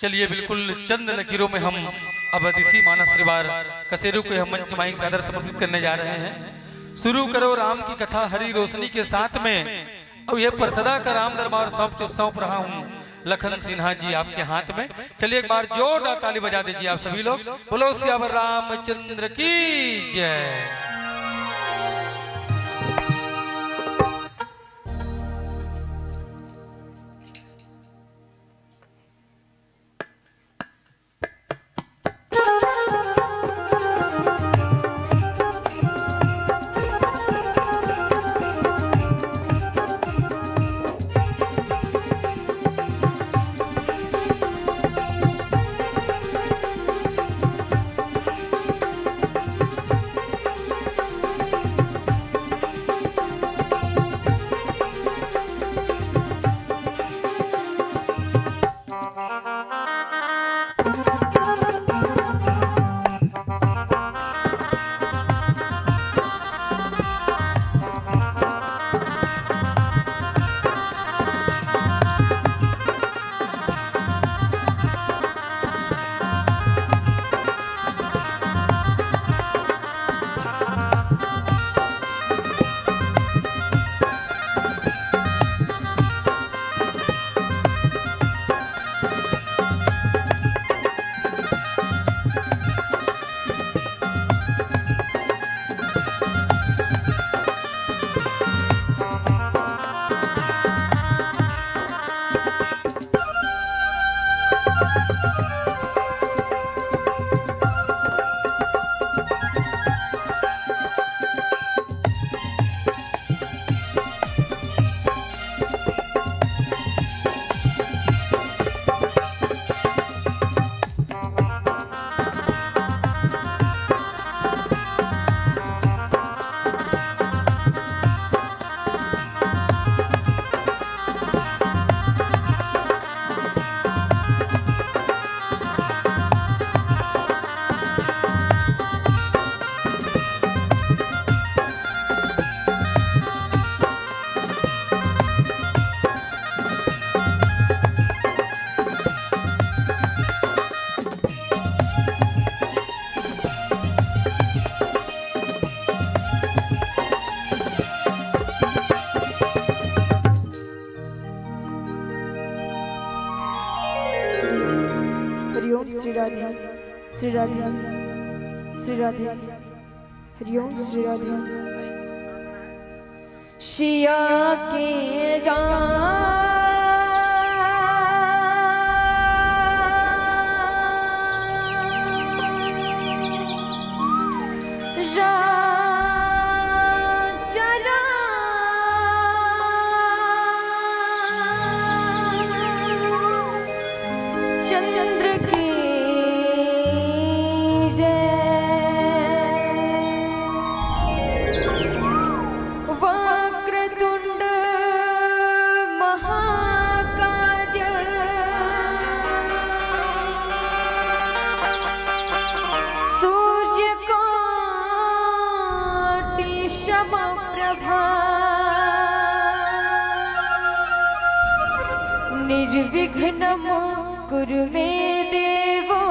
चलिए बिल्कुल चंद लकीरों में हम अब अदिसी मानस परिवार कसेरू को हम मंच माइक सादर समर्पित करने जा रहे हैं। शुरू करो राम की कथा हरी रोशनी के साथ में। अब ये पर सदा का राम दरबार सौंप रहा हूँ लखन सिन्हा जी आपके हाथ में। चलिए एक बार जोरदार ताली बजा दीजिए आप सभी लोग। बोलो सियावर रामचंद्र की जय। श्री राधे श्री राधे श्री राधे हरिओम श्री राधे। शिया के जान चंद्र की वक्रतुंड महाकाय सूर्य कोटि समप्रभा निर्विघ्नं कुरु मे देवो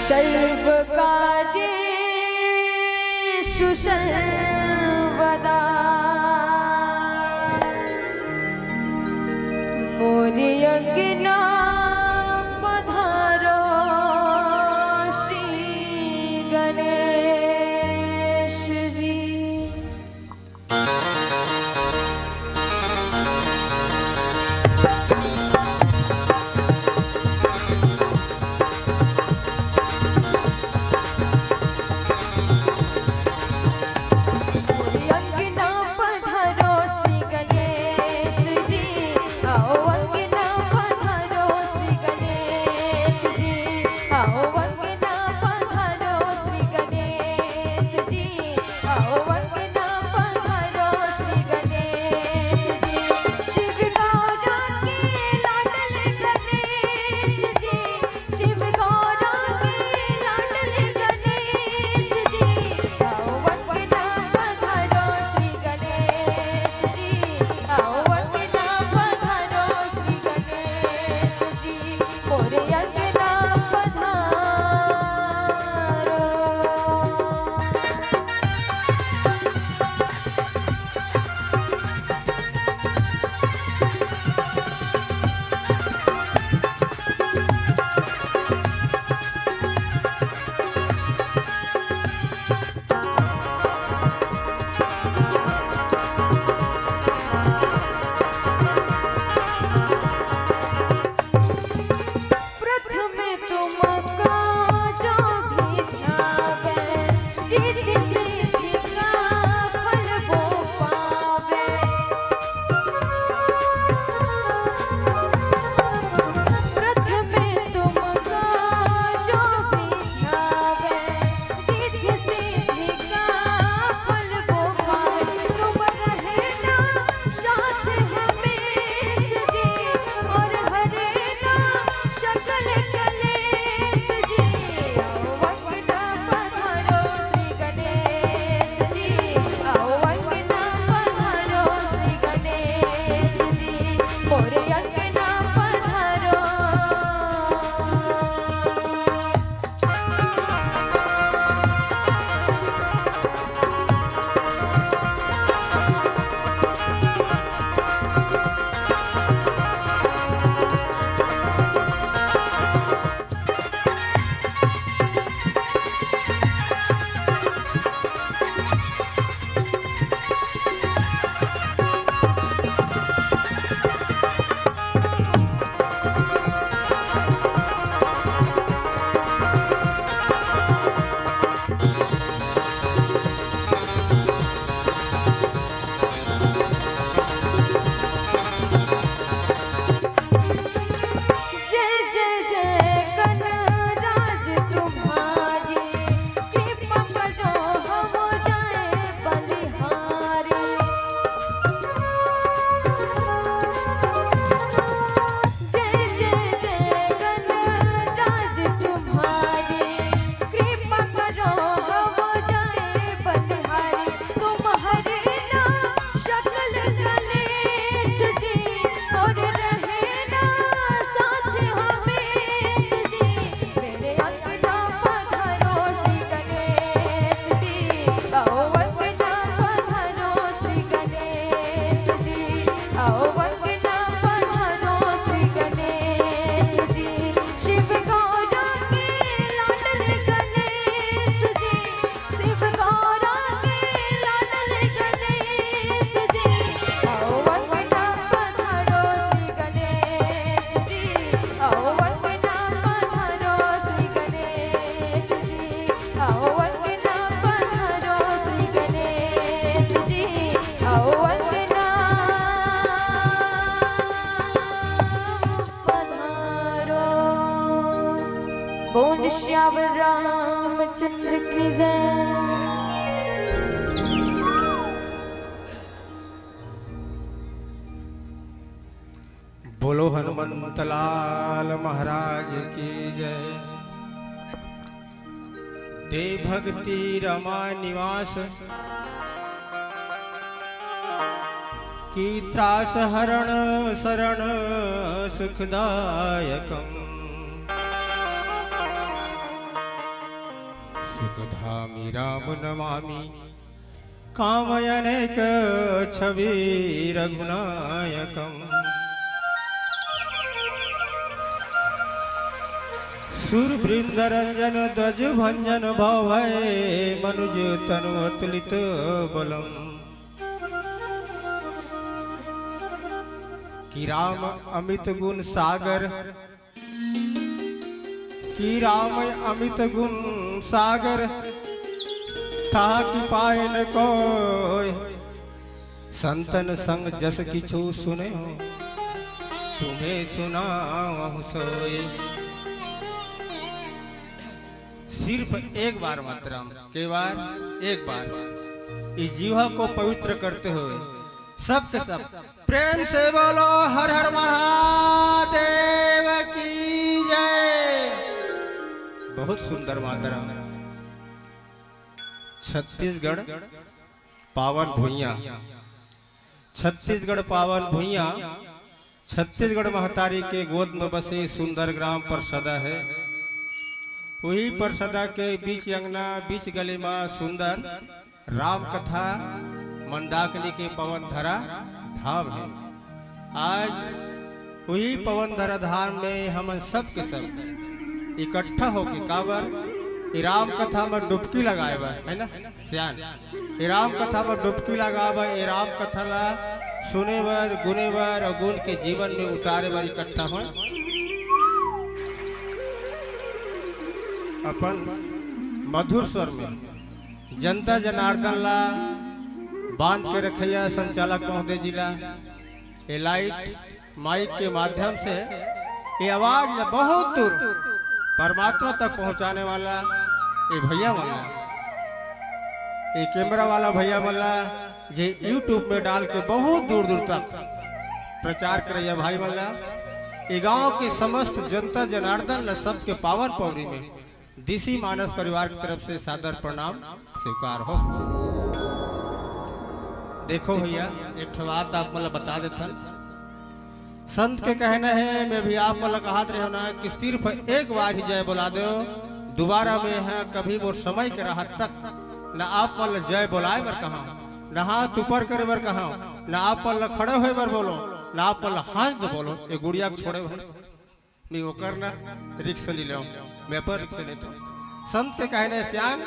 सर्वकार्येषु सर्वदा। मोरे यज्ञ पधारो श्री गणेश जी। शिव गौरा की सियावर रामचंद्र की जय। बोलो हनुमंत लाल महाराज की जय। दे भक्ति रमा निवास की त्रास हरण शरण सुखदायकम। सुखधामी राम नमामि कामयनेक छवि रघुनायकम। सुर वृंद रंजन ध्वज भंजन भय मनुज तनु अतुलित बलम। कि राम अमित गुण सागर कि राम अमित गुण सागर ताकि पाए न कोय। संतन संग जस किछु सुने तुम्हें सुनाऊं सोय। सिर्फ एक बार मात्र केवल एक बार इस जीवा को पवित्र करते हुए सब के सब प्रेम से बोलो हर हर महादेव की जय। बहुत सुंदर मातरा। छत्तीसगढ़ पावन भुइया, छत्तीसगढ़ पावन भुइया छत्तीसगढ़ महतारी के गोद में बसे सुंदर ग्राम परसदा है। वही परसदा के बीच अंगना बीच गली में सुंदर राम कथा मंदाकिनी के पवन धरा धाम है। आज वही पवन धरा धाम में हम सब के सब इकट्ठा होके काबर राम कथा में डुबकी लगाए है ना सियान। राम कथा में डुबकी लगावे राम कथा ला सुने बर गुने बर और गुण के जीवन में उतारे बर इकट्ठा हो। अपन मधुर स्वर में जनता जनार्दन ला बांध के रखिया संचालक महोदय जी ला ये लाइट माइक के माध्यम से ये आवाज बहुत दूर परमात्मा तक पहुंचाने वाला ये भैया मल्ला, ये कैमरा वाला भैया मल्ला जे यूट्यूब में डाल के बहुत दूर दूर तक प्रचार करे भाई मल्ला। ये गांव के समस्त जनता जनार्दन ला सबके पावन पौड़ी में दिसी मानस परिवार की तरफ से सादर प्रणाम स्वीकार हो। देखो भैया एक बात आप मतलब बता देता। संत के कहना है मैं भी आप मतलब कहा रहे ना कि सिर्फ एक बार ही जय बुला दो दोबारा में है कभी वो समय के राहत तक न आप मतलब जय बुलाए बर कहा न हाथ ऊपर करे बर कहा न आप मतलब खड़े हुए बर बोलो न आप मतलब हाथ दो बोलो। ये गुड़िया को छोड़े हुए मैं वो करना रिक्शा ले लो मैं पर रिक्शा लेता हूँ। संत के कहने श्याम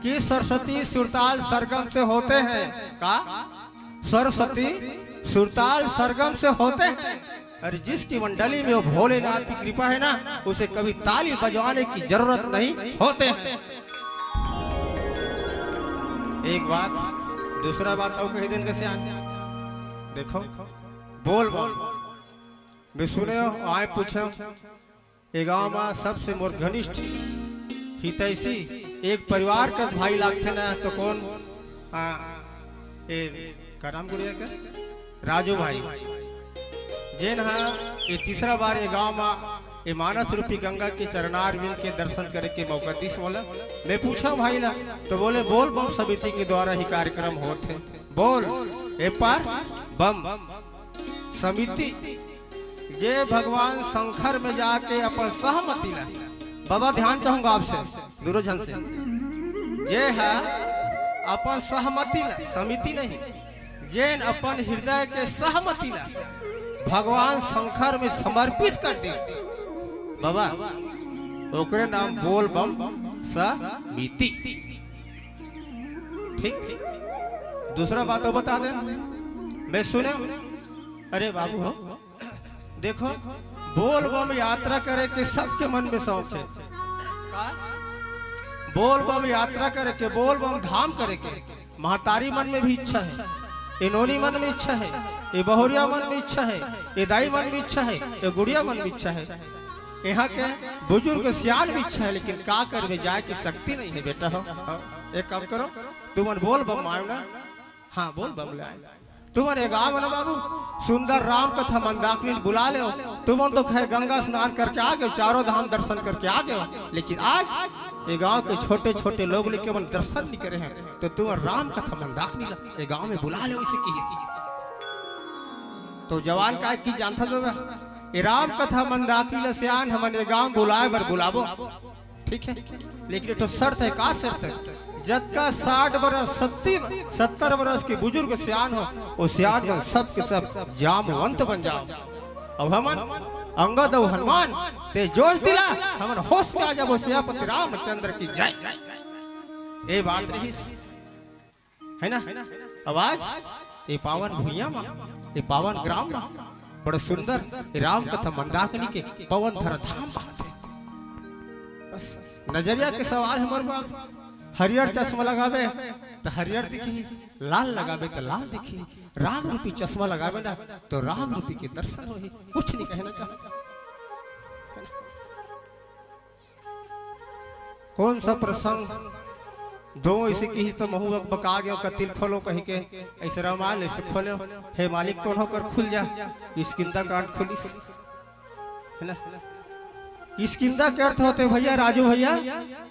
कि सरस्वती सुरताल सरगम से होते हैं का सरस्वती सुरताल सरगम से होते हैं। और जिसकी मंडली में वो भोलेनाथ की कृपा है ना उसे कभी ताली बजवाने की जरूरत नहीं होते हैं। एक बात दूसरा बात और कही दिन कैसे देखो बोल बोल मैं सुने आए पूछो ये गांव में सबसे मोर घनिष्ठ हितैषी एक परिवार का भाई लागते ना तो कौन का नाम गुड़िया का राजू भाई जैन हाँ ये तीसरा बार ये गांव में ये मानस रूपी गंगा के चरणार विंद के दर्शन करे के मौका दिस बोला। मैं पूछा भाई ला तो बोले बोल बम समिति के द्वारा ही कार्यक्रम होते बोल ए पार बम समिति जे भगवान शंकर में जाके अपन सहमति ला। बाबा ध्यान चाहूंगा आपसे दूरजन से जे है अपन सहमति ला समिति नहीं जैन अपन हृदय के सहमति ला भगवान शंकर में समर्पित कर दी बाबा ओकरे नाम बोल बम समिति। ठीक दूसरा बात बता दे मैं सुने अरे बाबू हो देखो बोल बम यात्रा करे के सबके मन में शौक है। बोल बम यात्रा करे के बोल बम धाम करे के महतारी मन में भी इच्छा है, इनोनी मन में इच्छा है, ये बहुरिया मन में इच्छा है, ये दाई मन में इच्छा है, ये गुड़िया मन में इच्छा है। यहाँ के बुजुर्ग सियान भी इच्छा है, लेकिन का करवे जाए की शक्ति नहीं है बेटा। हो एक काम करो, तुम बोल बम आयो ना। हाँ बोल बम ले आए। तुम एक गाँव ना बाबू, सुंदर राम कथा मंदाकिनी बुला ले। तुम तो खैर गंगा स्नान करके आ गए, चारों धाम दर्शन करके आ गए, लेकिन आज ये गांव के छोटे छोटे लोग ने केवल दर्शन नहीं करे हैं, तो तुम राम कथा मंदाकिनी ये गांव में बुला ले। उसे की तो जवान का की जानता जो ये राम कथा मंदाकिनी सियान हमारे गांव बुलाए बर बुलाबो, ठीक है, लेकिन तो शर्त है। का शर्त है? जब का 60 बरस 70 बरस के बुजुर्ग सियान हो, वो सियान में सब के सब जामवंत बन जाओ। अब हमन अंगद और हनुमान ते जोश दिला, हमन होश में आ जाबो। सियापति रामचंद्र की जय। ये बात रही है ना। आवाज ये पावन भूइया में, ये पावन ग्राम में बड़ा सुंदर राम कथा मंदाकिनी के पवन धरा धाम बात है। बस नजरिया के सवाल हमारे बाप। हरियर चश्मा लगावे तो हरियर दिखी, लाल लगावे तो लाल दिखी। राम रूपी चश्मा लगावे ना तो राम रूपी के दर्शन होही। कुछ नहीं कहना चाहता। कौन सा प्रसंग दो ऐसे की तो महू बका गया का तिल खोलो कहीं के ऐसे रमाल ऐसे खोलो। हे मालिक कौन होकर खुल जा, किसकिंदा कांड खुलिस है ना। किसकिंदा के अर्थ होते भैया राजू भैया,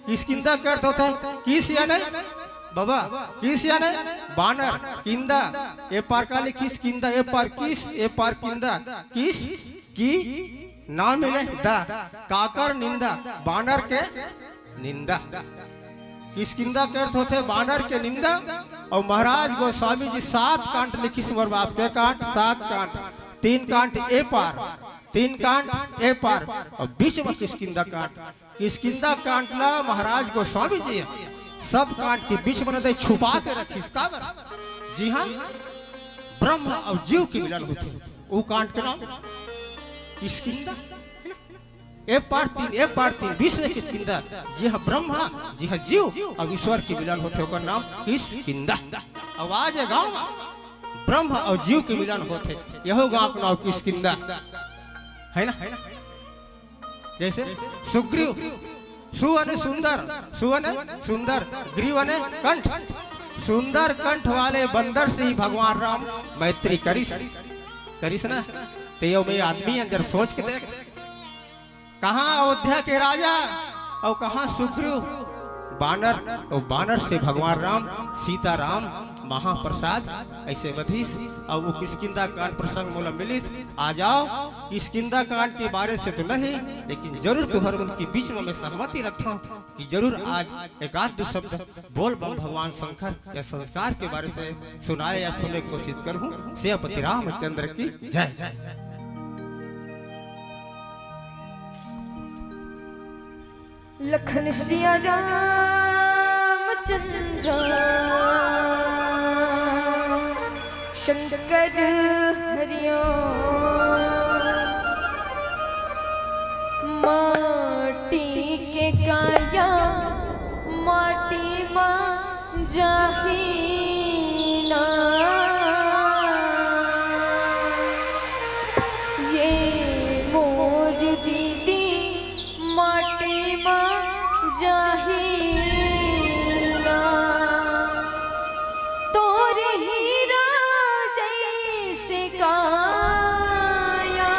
किसकिंदा के अर्थ होता है किस यानी बाबा, किस यानी बानर। किंदा ए पार काली किस किंदा, ए पार किस, ए पार किंदा। किस की नाम मिले दा, काकर निंदा, बानर के निंदा। किसकिंदा के अर्थ होते बानर के निंदा। और महाराज गोस्वामी जी 7 कांट लिखी सुमर बाप के कांट 7 कांट, 3 कांट ए पार, 3 कांट ए पार और बीच में किसकिंदा कांट। किसकिंदा कांट ला महाराज गोस्वामी जी सब कांट के बीच में छुपा के रखी। जी हाँ, ब्रह्म और जीव के मिलन होते वो कांट के नाम किसकिंदा। ए पार 3 बीच में किसकिंदा। जी हाँ ब्रह्मा, जी हाँ जीव और ईश्वर के मिलन होते होकर नाम किसकिंदा। आवाज है गाँव ब्रह्म और जीव के मिलन होते, यह गाँव का नाम किसकिंदा है ना। जैसे सुग्रीव, सुवन सुंदर, सुवन सुंदर, ग्रीवन कंठ। सुंदर कंठ वाले बंदर से ही भगवान राम मैत्री करिस ना। ते में आदमी अंदर सोच के देख, कहाँ अयोध्या के राजा और कहाँ सुग्रीव बानर, और बानर से भगवान राम सीता राम महाप्रसाद ऐसे बधीस। और वो किसकिंदा कांड प्रसंग मूल मिलिस। आ जाओ किसकिंदा कांड के बारे से तो नहीं, लेकिन जरूर तुम्हारे उनके बीच में मैं सहमति रखता हूँ कि जरूर आज एक आध दो शब्द बोल बम भगवान शंकर या संस्कार के बारे से सुनाए या सुनने की कोशिश करूँ। सियापति रामचंद्र की जय। लखन सिया रामचंद्र शंकर हरिओ। माटी के काया माटी मां जाहीना। ये मोर दीदी माटी मां जाहीना। तोरे हीरा जैसे काया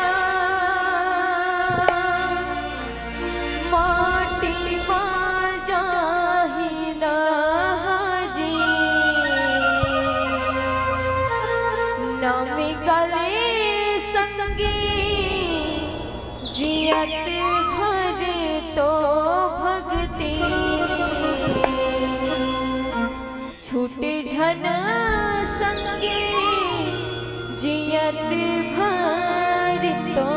माटी मां जाहीना जी। नामी गले संगी जियत भर तो भक्ति। छूटे झन संगे जियत भर तो।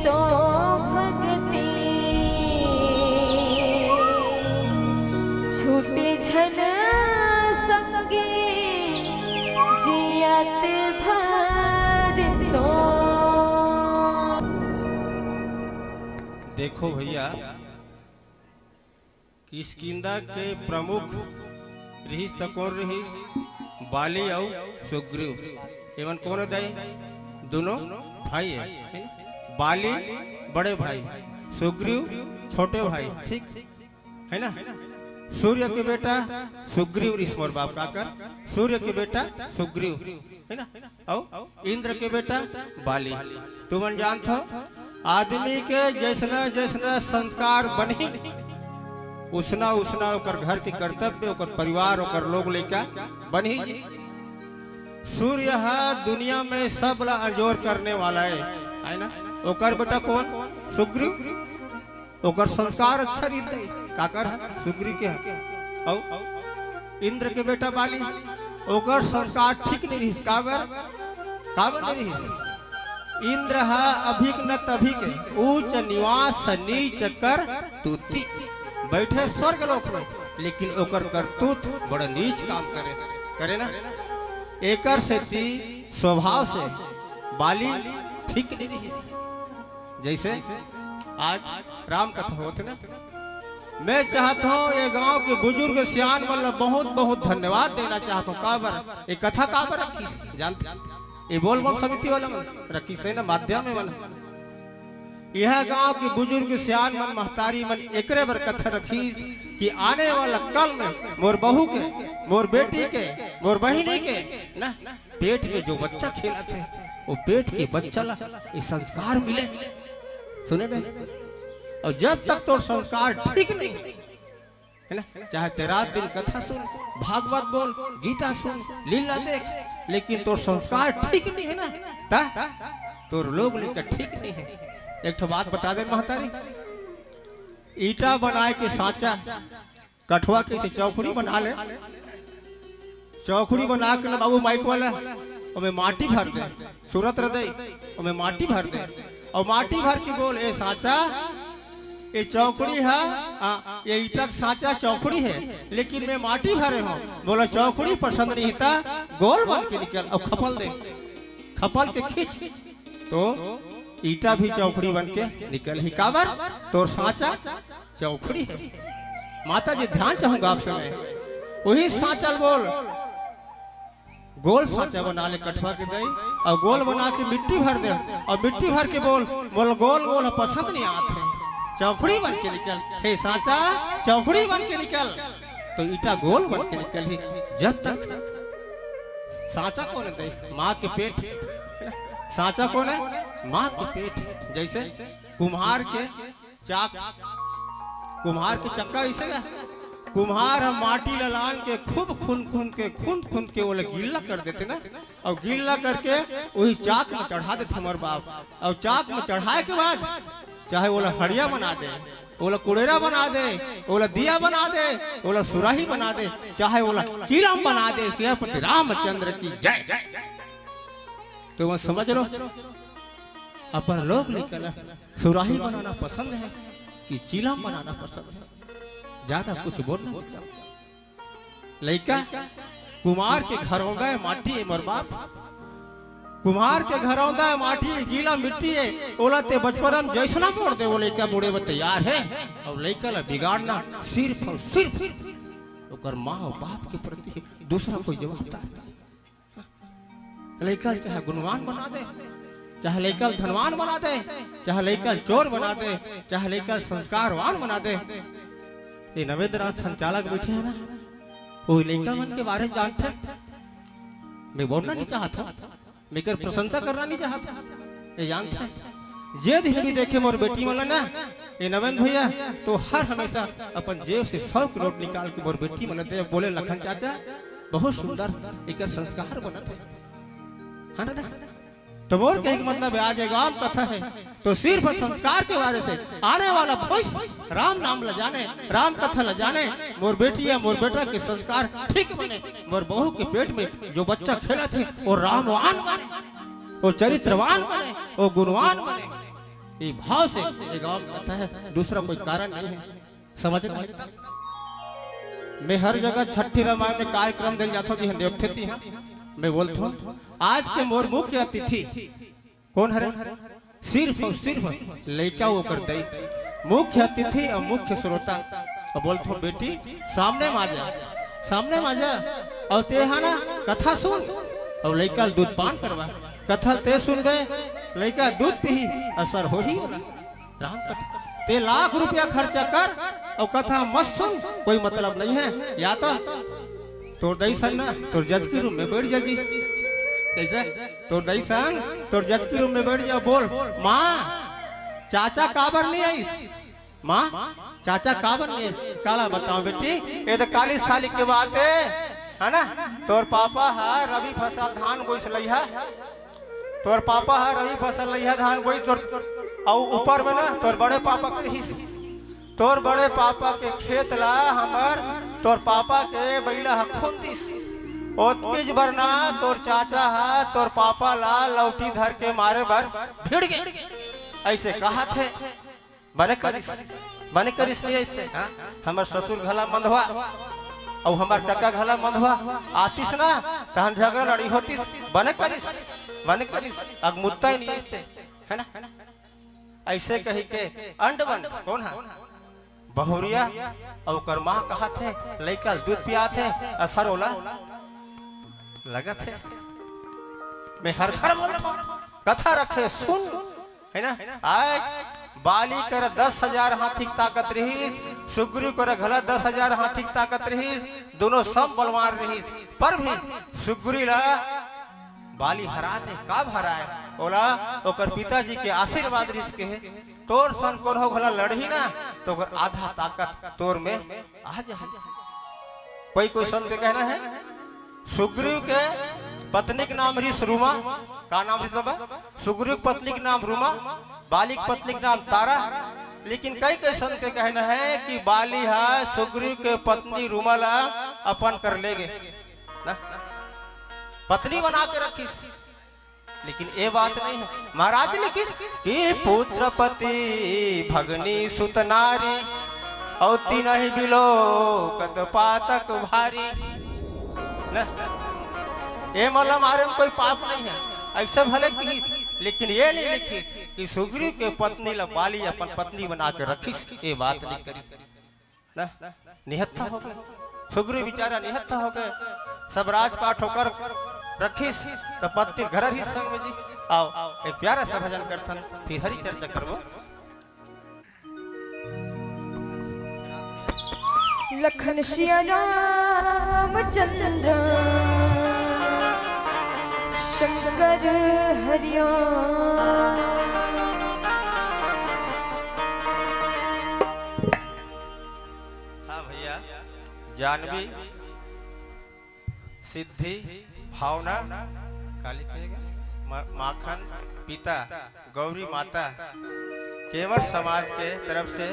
तो भगती छूटे झन संगे जियत भर तो। देखो भैया, किष्किंधा के प्रमुख रहीस तो कौन रहीस? बाली और सुग्रीव। एवं कौन है दाई? दोनों भाई है। बाली बड़े भाई, सुग्रीव छोटे भाई, ठीक है ना? सूर्य के बेटा सुग्रीव ऋषमोर बाप का कर, सूर्य के बेटा सुग्रीव है ना, और इंद्र के बेटा बाली। तुम जानते हो आदमी के जैसना जैसना संस्कार बनी उसना उसना ओकर घर के कर्तव्य, ओकर परिवार, ओकर लोग लेकर बनी। सूर्य है दुनिया में सब ला अंजोर करने वाला है ना? ओकर बेटा कौन? सुग्रीव। ओकर संस्कार अच्छा रीति काकर सुग्रीव के है। और इंद्र के बेटा बाली, ओकर संस्कार ठीक नहीं रही। काबर नहीं रही? इंद्र है अभिक न तभी के, ऊंच निवास नीच कर तूती। बैठे स्वर्ग लोक में, लेकिन ओकर करतूत बड़ा नीच काम करे ना। एकर से ती स्वभाव से बाली ठीक नहीं रही। जैसे आज राम कथा होते ना, मैं चाहता हूँ ये गांव के बुजुर्ग सियान वाला बहुत बहुत धन्यवाद देना चाहता हूँ। काबर ये कथा काबर रखी जानते? ये बोल बम समिति वाला मन रखी से ना माध्यम में बना। यह गांव के बुजुर्ग सियान मन महतारी मन एकरे बर कथा रखी कि आने वाला कल में मोर बहू के, मोर बेटी के, मोर बहिनी के ना पेट में जो बच्चा खेला थे, वो पेट के बच्चा ला ये संस्कार मिले। सुने बे? और जब तक तो संस्कार ठीक नहीं है ना, चाहे तेरा दिन कथा सुन, भागवत बोल, गीता सुन, लीला देख, लेकिन तो संस्कार ठीक नहीं है ना, तो लोग लेकर ठीक नहीं है। एक तो बात बता दे महतारी, ईटा बनाए के सांचा, कठवा के चौखड़ी बना ले, चौखड़ी बना के बाबू माइक वाला और माटी भर दे, सूरत हृदय और माटी भर दे, और माटी भर के बोल ए सांचा ये चौकड़ी है, ये ईटा सांचा चौकड़ी है, लेकिन मैं माटी भरे हूँ। बोला चौकड़ी पसंद नहीं था, गोल बन के निकल और खपल दे, खपल के खींच, तो ईटा भी चौकड़ी बन के निकल ही। काबर तो सांचा चौकड़ी है। माता जी ध्यान चाहूंगा आपसे मैं, वही सांचा बोल गोल सांचा बना ले कठवा के दई, और गोल बना के मिट्टी भर दे, और मिट्टी भर के बोल गोल गोल पसंद नहीं आते, चौकड़ी बन के निकल। हे सांचा चौकड़ी बन के निकल, तो ईटा गोल बन के निकल ही। जब तक सांचा कौन है? माँ के पेट। सांचा कौन है? माँ के पेट। जैसे कुम्हार के चाक, कुम्हार के चक्का ऐसे का कुम्हार हम माटी ललान के खूब खून के वो गीला कर देते ना, और गीला करके वही चाक में चढ़ा देते हमारे बाप। और चाक में चढ़ाए के बाद चाहे वो हड़िया बना दे, वो कुड़ेरा बना दे, वो दिया बना दे, वो सुराही बना दे, चाहे वो चीलम बना दे। सियापति रामचंद्र की जय। तो वह समझ लो अपन लोग निकला सुराही बनाना पसंद है कि चीलम बनाना पसंद है, ज्यादा कुछ बोलना। लड़का कुमार के घरों गए माटी है मोर बाप, कुम्हार के घर औंदा माटी गीला मिट्टी है, ओला ते बचपन में जैसना मोड़ दे वो लड़का मुड़े में तैयार है। और लड़का ला बिगाड़ना सिर्फ और सिर्फ ओकर माँ और बाप के प्रति दूसरा कोई जवाबदार नहीं। लड़का चाहे गुणवान बना दे, चाहे लड़का धनवान बना दे, चाहे लड़का चोर बना दे, चाहे लड़का संस्कारवान बना दे। ये नवेंद्रनाथ संचालक बैठे हैं ना, वो लड़का मन के बारे में जानते। मैं बोलना नहीं चाहता, मेकर प्रशंसा करना नहीं चाहता, ये जानते हैं। जे दिन भी देखे मोर बेटी वाला ना ये नवेंद्र भैया, तो हर हमेशा अपन जेब से 100 करोड़ निकाल के मोर बेटी वाला दे। बोले लखन चाचा बहुत सुंदर एक संस्कार बनते है ना। तो मोर कहे कि मतलब आज गांव कथा है तो सिर्फ संस्कार के बारे से आने वाला भविष्य राम नाम ल जाने, राम कथा ल जाने, मोर बेटी या मोर बेटा के संस्कार ठीक बने, मोर बहू के पेट में जो बच्चा खेला थे वो रामवान बने, वो चरित्रवान बने, वो गुणवान बने। ये भाव से ये गांव में कथा है, दूसरा कोई कारण नहीं है। समझना है। मैं हर जगह छठी रामायण में कार्यक्रम दिल जाता हूँ जी, देखते थी हैं। मैं बोलता हूँ आज के मोर मुख्य अतिथि कौन है? सिर्फ और सिर्फ लड़का वो करते मुख्य अतिथि और मुख्य श्रोता। और बोलता हूँ बेटी सामने में आ जा, सामने में आ जा और ते है ना कथा सुन और लड़का दूध पान करवा। कथा ते सुन गए लड़का दूध पी असर हो ही होला। राम कथा ते लाख रुपया खर्चा कर और कथा मत सुन, कोई मतलब नहीं है। या तो तोर दई सन ना तोर जज के रूम में बैठ जा जी। कैसे तोर दई सन तोर जज के रूम में बैठ जा। बोल माँ चाचा काबर नहीं आई? माँ चाचा काबर नहीं आई? काला बताओ बेटी, ये तो 40 साल के बात है ना। तोर पापा है रवि फसल धान बोस लइहा, तोर पापा है रवि फसल लइहा धान बोस तोर और ऊपर में ना तोर बड़े पापा के हिस्सा, तोर बड़े पापा के खेत ला हमर तोर पापा के बैला हखुन दिस ओतकेज बरना तोर चाचा है तोर पापा ला लौटी धर के मारे भर भिड़ गए। ऐसे कहा थे बने करिस नहीं आते। हमर ससुर घला मंधवा और हमार काका घला मंधवा आतिस ना तहन झगड़ा लड़ी होतिस। बने करिस अग मुत्ता ही नहीं आते है ना। ऐसे कही के अंड बंड कौन है? बहुरिया और कर माँ कहा थे लड़का दूध पिया थे असर होला लगा थे। मैं हर घर बोलता हूँ कथा रखे सुन है ना। आज बाली कर 10,000 हाथी ताकत रही, सुग्रीव कर घला 10,000 हाथी ताकत रही, दोनों सम बलवान रही। पर भी सुग्रीव ला बाली हरा दे कब हराए ओला ओकर पिताजी के आशीर्वाद रिस के है। तोर सन कोन हो घला लड़ही ना तो ओकर आधा ताकत तोर में आ जा। कोई संत के कहना है सुग्रीव के पत्नी के नाम रिस रूमा। का नाम रिस बाबा? सुग्रीव पत्नी के नाम रूमा, बाली की पत्नी के नाम तारा। लेकिन कई संत के कहना है कि बाली है सुग्रीव के पत्नी रूमा ला अपन कर लेगे ना, पत्नी बना के रखी। लेकिन ये बात नहीं है। महाराज लिखी कि पुत्र पति भगनी सुत नारी और तीनहि बिलो कद पातक भारी न। ये मतलब हमारे में कोई पाप नहीं है ऐसा भले की, लेकिन ये नहीं लिखी कि सुग्रीव के पत्नी ला बाली अपन पत्नी बना के रखी। ये बात नहीं करी ना। निहत्था हो गए सुग्रीव बेचारा, निहत्था हो गए। सब राजपाट होकर रखीस तो पत्नी घर ही संग में जी। आओ एक प्यारा सा भजन करथन फिर हरी चर्चा करबो। लखन सिया रामचंद्र शंकर हरिया। हाँ भैया जानवी सिद्धि भावना काली माखन पिता गौरी माता केवट समाज के तरफ से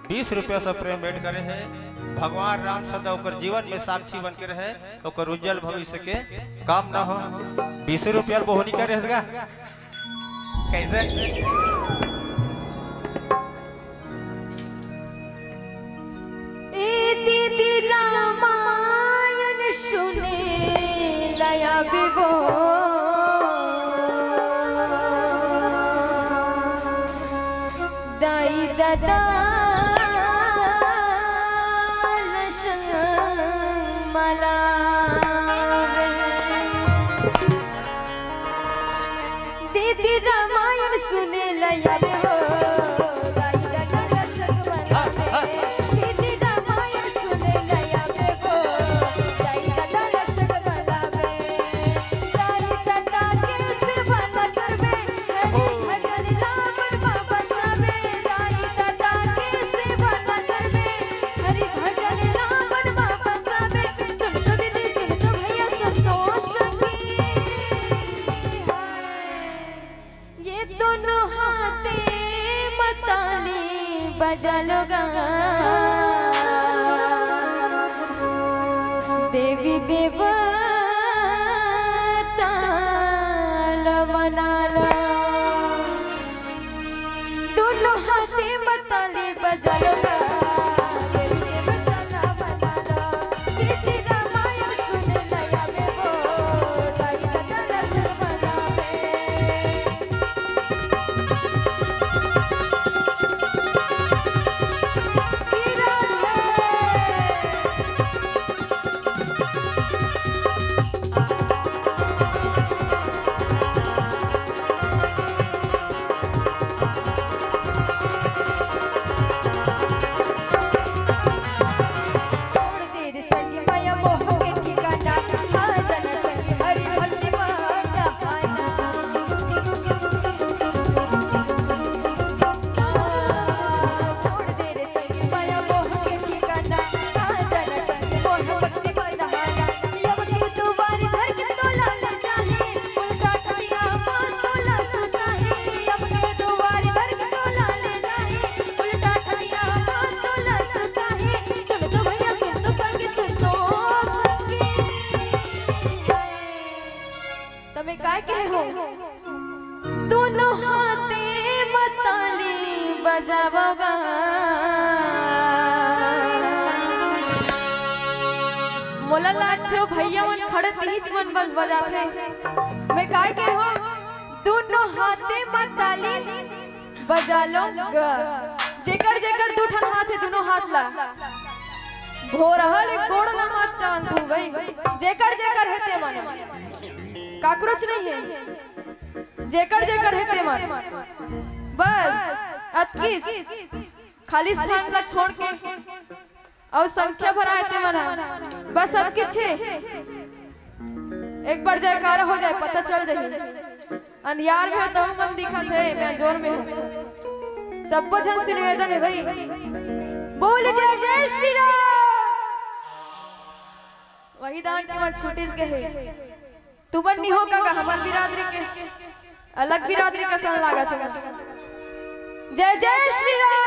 20 रुपया से प्रेम भेंट करे है। भगवान राम सदा ओकर जीवन में साक्षी बन के रहे, ओकर उज्जवल भविष्य के काम ना हो। 20 रुपया बोहनी करे रहेगा कैसे? दीदी रामायण सुने लया विभो दाई दादा लसन मला दीदी रामायण सुने लया विभो दाई दादा लसन मला दीदी रामायण सुने लया विभो दाई दादा लसन मला दाई दादा के सेवा न करबे हरि भजन रावण बाबा सबे दाई दादा के सेवा न करबे हरि भजन रावण बाबा सबे। सुन तो दीदी सुन तो भैया संतोष की ये दोनों हाथे मताली बजा लोगा देवी देवता मनाला। मोह के ठिकाना हाँ जन संग हरि भक्ति बहाना छोड़ दे रे संग माया मोह के ठिकाना हाँ जन संग मोह भक्ति बहाना जब की तू बारी धर के तोला ले जाहे उल्टा खड़िया मान तोला सुता है अब के तू बारी धर के तोला ले जाहे उल्टा खड़िया मान तोला सुता है सुन तो भैया सुन तो संगी તમે काय कहे हो दोनों हाथे मताली बजावगा मोला लाठो भैया मन खड़े तीज मन बस बजाते मैं काय कहे हो दोनों हाथे मताली बजा लो जेकर जेकर दूठन हाथ है दोनों हाथ ला भोरहल गोड़ ना मत टान दू भाई जेकर जेकर हेते मन काकरोच नहीं है जेकर जेकर हेते मन बस अतकीच खाली स्थान ला छोड़ के और संख्या भरा हेते मन बस अतकीच छे एक बार जयकारा हो जाए पता चल जाए अंधियार में हो तो मन दिखत है मैं जोर में हूं सबको जन से निवेदन है भाई बोल जय जय श्री राम वही दान के बाद छूटिस के है तू बन नहीं होगा का हमार बिरादरी के अलग बिरादरी का सन लागत है जय जय श्री राम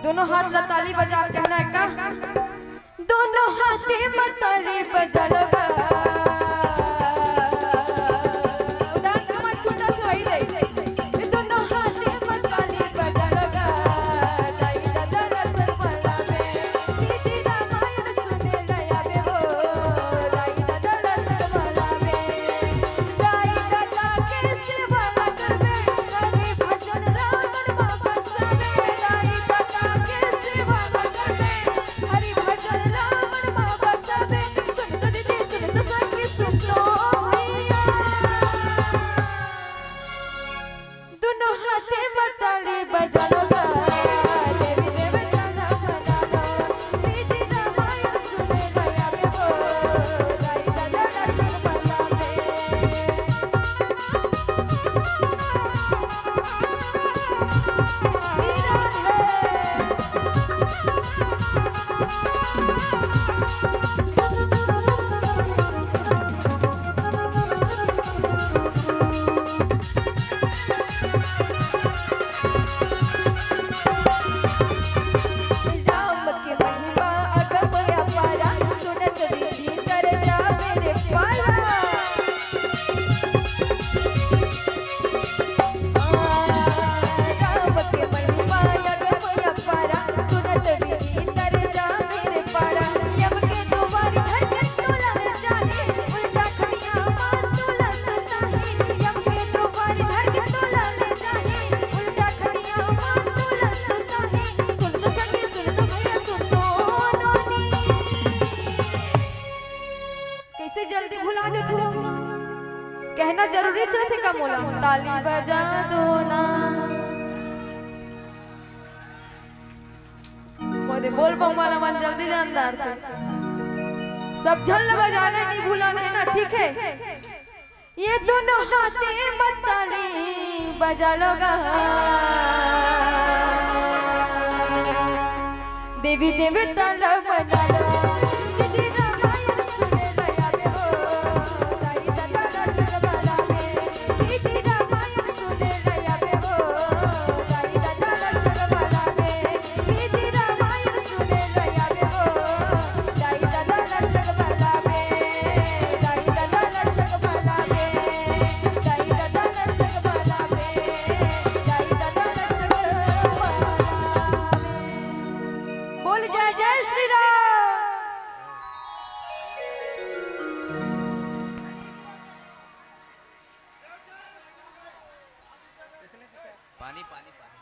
दोनों हाथ ला ताली बजा कहना है का दोनों हाथे में ताली बजा लगा डांस में छोटा सा वही दे दोनों हाथे में ताली बजा लगा दाई दादा रसर वाला में दीदी रामायण सुने लया बे हो दाई दादा रसर वाला में दाई दादा के सेवा करबे हरि भजन रावण बाबा सवे दाई दादा के सेवा करबे हरि भजन रावण बाबा सवे सुन तो दीदी सुन तो सखी सुन लो भैया दोनों हाथे मताली बजा लो देवी देवता ना बना लो दीदी रामायण सुने लया बे हो दाई दादा रसर वाला में श्री राम के महिमा अगम अपारा सुनत विधि कर जा मेरे पाला राम के महिमा अगम अपारा सुनत विधि कर जा मेरे पारा जब के दोबारी धर के तोला जाहे उल्टा खड़िया मार तोला सुता है जब के दोबारी धर के तोला जाहे उल्टा खड़िया मार तोला सुता है सुन तो संगी सुन तो भैया सुन तो नोनी कैसे जल्दी भुला दे तू कहना जरूरी थे का मोला ताली बजा दो ना मोदे बोल पाऊं वाला मन जल्दी जानदार थे सब झल बजाना नहीं भुलाना है ना ठीक है ये दोनों हाथे मत ताली बजा लोगा देवी देवता ला बजा लो दीदी रामायण सुने लया बे हो दाई दादा रसर वाला में दीदी रामायण सुने लया बे हो दाई दादा रसर वाला में दीदी रामायण सुने लया बे हो दाई दादा रसर वाला में दाई दादा रसर वाला में दाई दादा रसर वाला में दाई दादा रसर वाला बोल जय जय श्री राम पानी पानी पानी